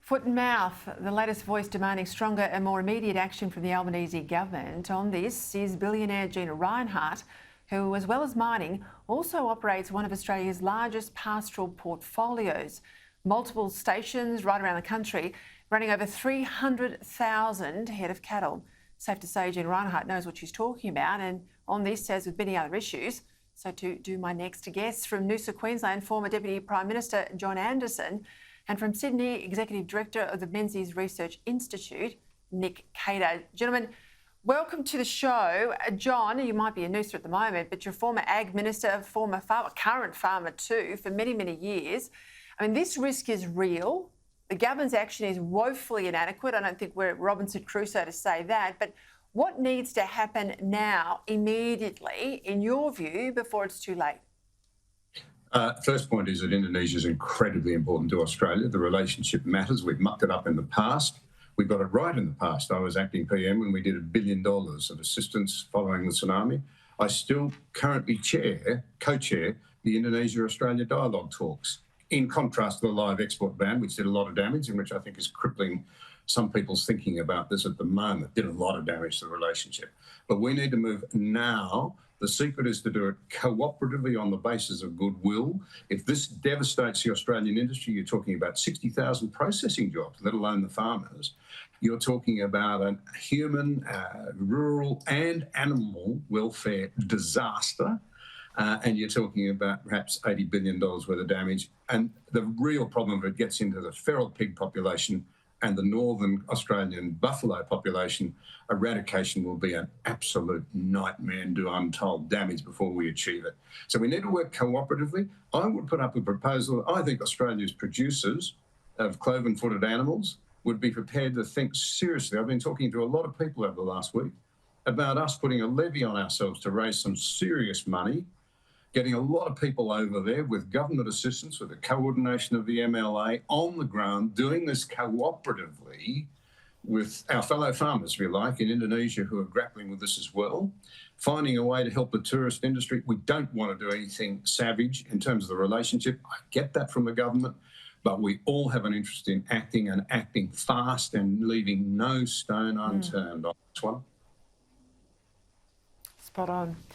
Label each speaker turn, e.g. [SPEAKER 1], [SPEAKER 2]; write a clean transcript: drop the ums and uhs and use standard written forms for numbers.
[SPEAKER 1] Foot and mouth, the latest voice demanding stronger and more immediate action from the Albanese government. On this is billionaire Gina Rinehart, who, as well as mining, also operates one of Australia's largest pastoral portfolios. Multiple stations right around the country, running over 300,000 head of cattle. Safe to say Gina Rinehart knows what she's talking about, and on this, as with many other issues, so to do my next guest from Noosa, Queensland, former Deputy Prime Minister John Anderson, and from Sydney, Executive Director of the Menzies Research Institute, Nick Cater. Gentlemen, welcome to the show. John, you might be a Noosa at the moment, but you're former Ag Minister, former farmer, current farmer too, for many, many years. I mean, this risk is real. The government's action is woefully inadequate. I don't think we're Robinson Crusoe to say that, but what needs to happen now, immediately, in your view, before it's too late?
[SPEAKER 2] First point is that Indonesia is incredibly important to Australia. The relationship matters. We've mucked it up in the past. We got it right in the past. I was acting PM when we did $1 billion of assistance following the tsunami. I still currently co-chair the Indonesia-Australia dialogue talks, in contrast to the live export ban, which did a lot of damage and which I think is crippling some people's thinking about this at the moment. Did a lot of damage to the relationship. But we need to move now. The secret is to do it cooperatively on the basis of goodwill. If this devastates the Australian industry, you're talking about 60,000 processing jobs, let alone the farmers. You're talking about a human, rural and animal welfare disaster. And you're talking about perhaps $80 billion worth of damage. And the real problem, if it gets into the feral pig population and the northern Australian buffalo population, eradication will be an absolute nightmare and do untold damage before we achieve it. So we need to work cooperatively. I would put up a proposal. I think Australia's producers of cloven-footed animals would be prepared to think seriously. I've been talking to a lot of people over the last week about us putting a levy on ourselves to raise some serious money, getting a lot of people over there with government assistance, with the coordination of the MLA on the ground, doing this cooperatively with our fellow farmers, if you like, in Indonesia who are grappling with this as well, finding a way to help the tourist industry. We don't want to do anything savage in terms of the relationship. I get that from the government, but we all have an interest in acting and acting fast and leaving no stone unturned on this one.
[SPEAKER 1] Spot on.